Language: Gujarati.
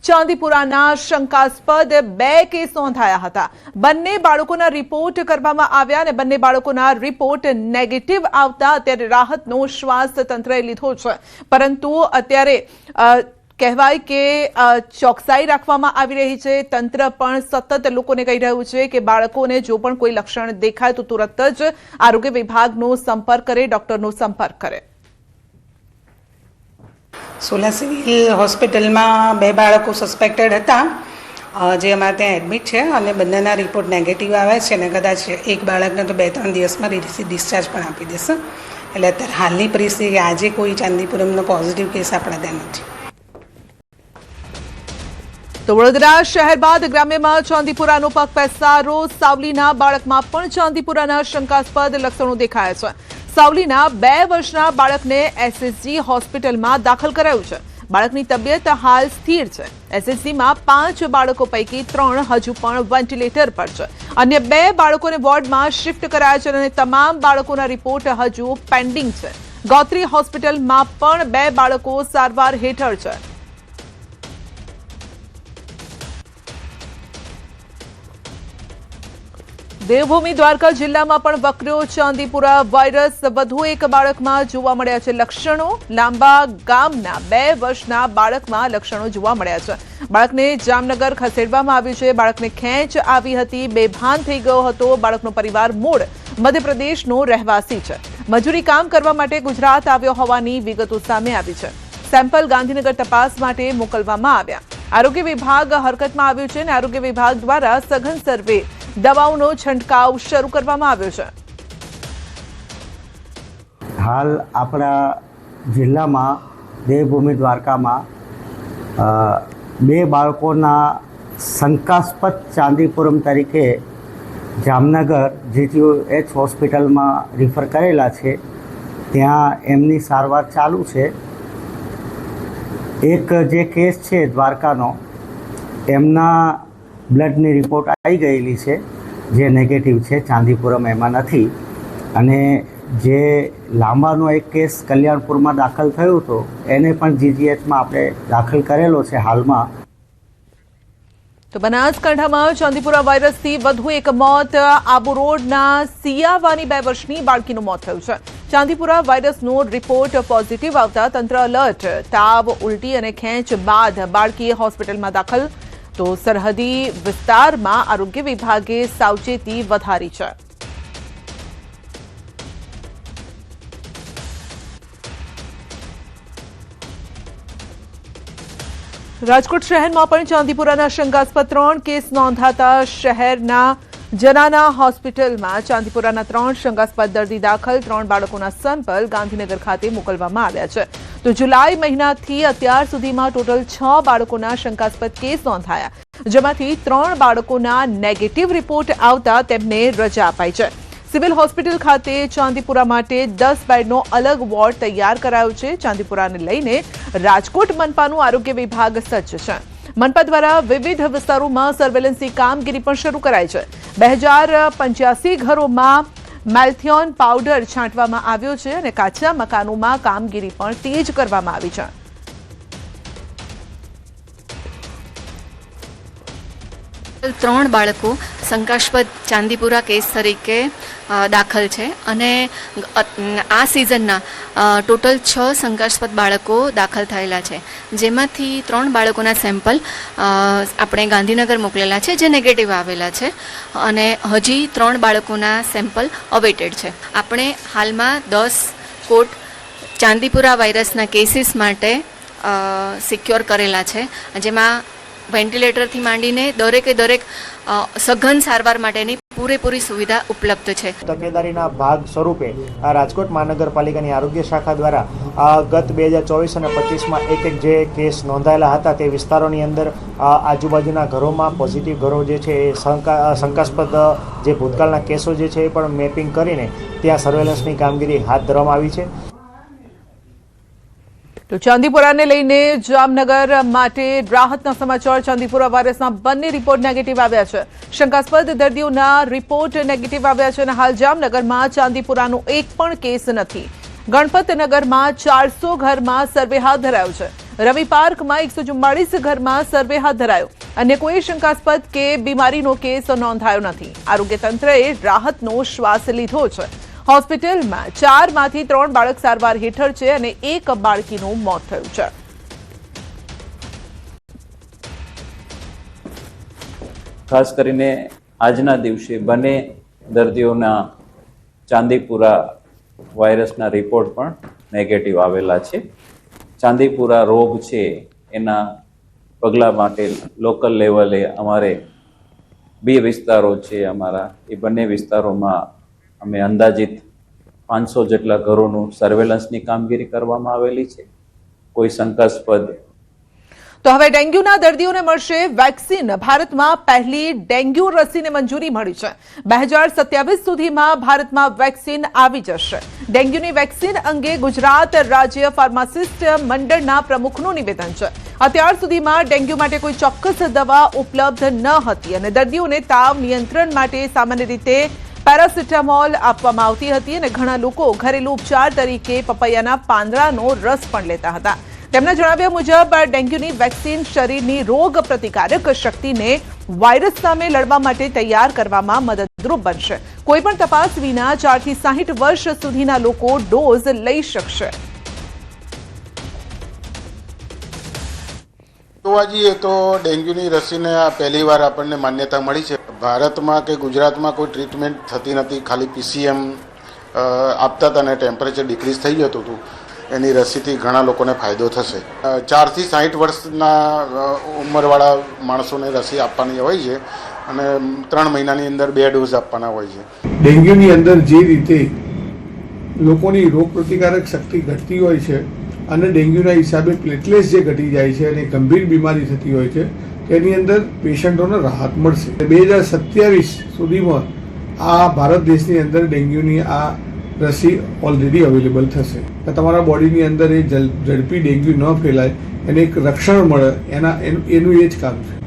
ચાંદીપુરાના શંકાસ્પદ 2 કેસ નોંધાયા હતા। બંને બાળકોના રિપોર્ટ કરવામાં આવ્યા અને બંને બાળકોના રિપોર્ટ નેગેટિવ આવતા અત્યારે રાહતનો શ્વાસ તંત્રએ લીધો છે, પરંતુ અત્યારે કહેવાય કે ચોકસાઈ રાખવામાં આવી રહી છે। તંત્ર પણ સતત લોકોને કહી રહ્યું છે કે બાળકોને જો પણ કોઈ લક્ષણ દેખાય તો તુરંત જ આરોગ્ય વિભાગનો સંપર્ક કરે, ડોક્ટરનો સંપર્ક કરે। સોલા સિવિલ હોસ્પિટલમાં 2 બાળકો સસ્પેક્ટેડ હતા જે અમારે ત્યાં એડમિટ છે અને બંનેના રિપોર્ટ નેગેટિવ આવે છે અને કદાચ એક બાળકને તો 2-3 દિવસમાં ડિસ્ચાર્જ પણ આપી દેશે। એટલે અત્યારે હાલની પરિસ્થિતિ આજે કોઈ ચાંદીપુરમનો પોઝિટિવ કેસ આપણા ત્યાં નથી। તો વડોદરા શહેર બાદ ગ્રામ્યમાં ચાંદીપુરાનો પગ પેસારો। સાવલીના બાળકમાં પણ ચાંદીપુરાના શંકાસ્પદ લક્ષણો દેખાયા છે। સાવલીના 2 વર્ષના બાળકને એસએસજી હોસ્પિટલમાં દાખલ કરાયું છે। બાળકની તબિયત હાલ સ્થિર છે। એસએસજીમાં 5 બાળકો પૈકી 3 હજુ પણ વેન્ટિલેટર પર છે। અન્ય 2 બાળકોને વોર્ડમાં શિફ્ટ કરાયા છે અને તમામ બાળકોના રિપોર્ટ હજુ પેન્ડિંગ છે। ગોત્રી હોસ્પિટલમાં પણ 2 બાળકો સારવાર હેઠળ છે। દેવભૂમિ દ્વારકા જિલ્લામાં પણ વકર્યો ચાંદીપુરા વાયરસ। વધુ એક બાળકમાં જોવા મળ્યા છે લક્ષણો। લાંબા ગામના 2 વર્ષના બાળકમાં લક્ષણો જોવા મળ્યા છે। બાળકને જામનગર ખસેડવામાં આવ્યું છે। બાળકને ખેંચ આવી હતી, બેભાન થઈ ગયો હતો। બાળકનો પરિવાર મૂળ મધ્યપ્રદેશનો રહેવાસી છે। મજૂરી કામ કરવા માટે ગુજરાત આવ્યો હોવાની વિગતો સામે આવી છે। સેમ્પલ ગાંધીનગર તપાસ માટે મોકલવામાં આવ્યા। આરોગ્ય વિભાગ હરકતમાં આવ્યું છે અને આરોગ્ય વિભાગ દ્વારા સઘન સર્વે, દવાઓનો છંટકાવ શરૂ કરવામાં આવ્યો છે। હાલ આપણા જિલ્લામાં દેવભૂમિ દ્વારકામાં 2 બાળકોના શંકાસ્પદ ચાંદીપુરમ તરીકે જામનગર GTH હોસ્પિટલમાં રિફર કરેલા છે। ત્યાં એમની સારવાર ચાલુ છે। એક જે કેસ છે દ્વારકાનો, એમના બ્લડની રિપોર્ટ આવી ગયેલી છે જે નેગેટિવ છે, ચાંદીપુરમ એમાં નથી। અને જે લાંબાનો એક કેસ કલ્યાણપુરમાં દાખલ થયો હતો એને પણ GGHમાં આપણે દાખલ કરેલો છે હાલમાં। તો બનાસકાંઠામાં ચાંદીપુરા વાયરસથી વધુ એક મોત। આબુ રોડના સિયાવાની 2 વર્ષની બાળકીનું મોત થયું છે। ચાંદીપુરા વાયરસનો રિપોર્ટ પોઝિટિવ આવતા તંત્ર અલર્ટ। તાવ, ઉલટી અને ખેંચ બાદ બાળકી હોસ્પિટલમાં દાખલ। તો સરહદી વિસ્તારમાં આરોગ્ય વિભાગે સાવચેતી વધારી છે। રાજકોટ શહેરમાં પણ ચાંદીપુરાના શંકાસ્પદ 3 કેસ નોંધાતા શહેરના જનાના હોસ્પિટલમાં ચાંદીપુરાના 3 શંકાસ્પદ દર્દી દાખલ। 3 બાળકોના સેમ્પલ ગાંધીનગર ખાતે મોકલવામાં આવ્યા છે। તો જુલાઈ મહિનાથી અત્યાર સુધીમાં ટોટલ 6 બાળકોના શંકાસ્પદ કેસ નોંધાયા, જેમાંથી 3 બાળકોના નેગેટિવ રિપોર્ટ આવતા તેમને રજા અપાઈ છે। સિવિલ હોસ્પિટલ ખાતે ચાંદીપુરા માટે 10 બેડનો અલગ વોર્ડ તૈયાર કરાયો છે। ચાંદીપુરાને લઈને રાજકોટ મનપાનું આરોગ્ય વિભાગ સજ્જ છે। મનપા દ્વારા વિવિધ વિસ્તારોમાં સર્વેલન્સની કામગીરી પણ શરૂ કરાઈ છે। 2085 ઘરોમાં મેલ્થિયોન પાવડર છાંટવામાં આવ્યો છે અને કાચા મકાનોમાં કામગીરી પણ તેજ કરવામાં આવી છે। ત્રણ બાળકો શંકાસ્પદ ચાંદીપુરા કેસ તરીકે દાખલ છે અને આ સિઝનના ટોટલ 6 શંકાસ્પદ બાળકો દાખલ થયેલા છે, જેમાંથી 3 બાળકોના સેમ્પલ આપણે ગાંધીનગર મોકલેલા છે જે નેગેટિવ આવેલા છે અને હજી 3 બાળકોના સેમ્પલ અવેટેડ છે। આપણે હાલમાં 10 કોટ ચાંદીપુરા વાયરસના કેસીસ માટે સિક્યોર કરેલા છે, જેમાં વેન્ટિલેટરથી માંડીને દરેક સઘન સારવાર માટેની પૂરેપૂરી સુવિધા ઉપલબ્ધ છે। તકેદારીના ભાગ સ્વરૂપે રાજકોટ મહાનગરપાલિકાની આરોગ્ય શાખા દ્વારા ગત 2024 અને 25માં એક જે કેસ નોંધાયેલા હતા તે વિસ્તારોની અંદર આજુબાજુના ઘરોમાં પોઝિટિવ ઘરો જે છે એ શંકાસ્પદ જે ભૂતકાળના કેસો જે છે એ પણ મેપિંગ કરીને ત્યાં સર્વેલન્સની કામગીરી હાથ ધરવામાં આવી છે। તો ચાંદીપુરાને લઈને જામનગર માટે રાહતના સમાચાર। ચાંદીપુરા વાયરસના બંને રિપોર્ટ નેગેટિવ આવ્યા છે। શંકાસ્પદ દર્દીઓના રિપોર્ટ નેગેટિવ આવ્યા છે અને હાલ જામનગરમાં ચાંદીપુરાનો એક પણ કેસ નથી। ગણપતનગરમાં 400 ઘરમાં સર્વે હાથ ધરાયો છે। રવિ પાર્કમાં 144 ઘરમાં સર્વે હાથ ધરાયો. અન્ય કોઈ શંકાસ્પદ કે બીમારીનો કેસ નોંધાયો નથી. આરોગ્ય તંત્રએ રાહતનો શ્વાસ લીધો છે. હોસ્પિટલમાં 4 માંથી 3 બાળક સારવાર હેઠળ છે અને 1 બાળકીનું મોત થયું છે. ખાસ કરીને આજના દિવસે બંને દર્દીઓના ચાંદીપુરા વાયરસના રિપોર્ટ પણ નેગેટિવ આવેલા છે. ચાંદીપુરા રોગ છે એના પગલા માટે લોકલ લેવલે અમારે 2 વિસ્તારો છે અમારા, એ બંને વિસ્તારોમાં અમે અંદાજિત 500 જેટલા ઘરોનું સર્વેલન્સની કામગીરી કરવામાં આવેલી છે. કોઈ શંકાસ્પદ. તો હવે ડેન્ગ્યુના દર્દીઓને મળશે વેક્સિન. ભારતમાં પહેલી ડેન્ગ્યુ રસીને મંજૂરી મળી છે. 2027 સુધીમાં ભારતમાં વેક્સિન આવી જશે. ડેન્ગ્યુની વેક્સિન અંગે ગુજરાત રાજ્ય ફાર્માસિસ્ટ મંડળના પ્રમુખનું નિવેદન છે. અત્યાર સુધીમાં ડેન્ગ્યુ માટે કોઈ ચોક્કસ દવા ઉપલબ્ધ ન હતી અને દર્દીઓને તાવ નિયંત્રણ માટે સામાન્ય રીતે પેરાસિટામોલ આપવામાં આવતી હતી અને ઘણા લોકો ઘરેલું ઉપચાર તરીકે પપૈયાના પાંદડાનો રસ પણ લેતા હતા. તેમના જણાવ્યા મુજબ ડેન્ગ્યુની વેક્સિન શરીરની રોગ પ્રતિકારક શક્તિને વાયરસ સામે લડવા માટે તૈયાર કરવામાં મદદરૂપ બનશે. કોઈપણ તપાસ વિના 4 થી 60 વર્ષ સુધીના લોકો ડોઝ લઈ શકશે. જોવા જઈએ તો ડેન્ગ્યુની રસીને આ પહેલીવાર આપણને માન્યતા મળી છે. ભારતમાં કે ગુજરાતમાં કોઈ ટ્રીટમેન્ટ થતી નથી, ખાલી પીસીએમ આપતા હતા અને ટેમ્પરેચર ડિક્રીઝ થઈ જતું હતું. એની રસીથી ઘણા લોકોને ફાયદો થશે. 4 થી 60 વર્ષના ઉંમરવાળા માણસોને રસી આપવાની હોય છે અને 3 મહિનાની અંદર 2 ડોઝ આપવાના હોય છે. ડેન્ગ્યુની અંદર જે રીતે લોકોની રોગ પ્રતિકારક શક્તિ ઘટતી હોય છે અને ડેન્ગ્યુના હિસાબે પ્લેટલેસ જે ઘટી જાય છે અને ગંભીર બીમારી થતી હોય છે તેની અંદર પેશન્ટોને રાહત મળશે. 2027 સુધીમાં આ ભારત દેશની અંદર ડેન્ગ્યુની આ રસી ઓલરેડી અવેલેબલ થશે. તમારા બોડીની અંદર એ ઝડપી ડેન્ગ્યુ ન ફેલાય એને એક રક્ષણ મળે એનું એ જ કામ છે.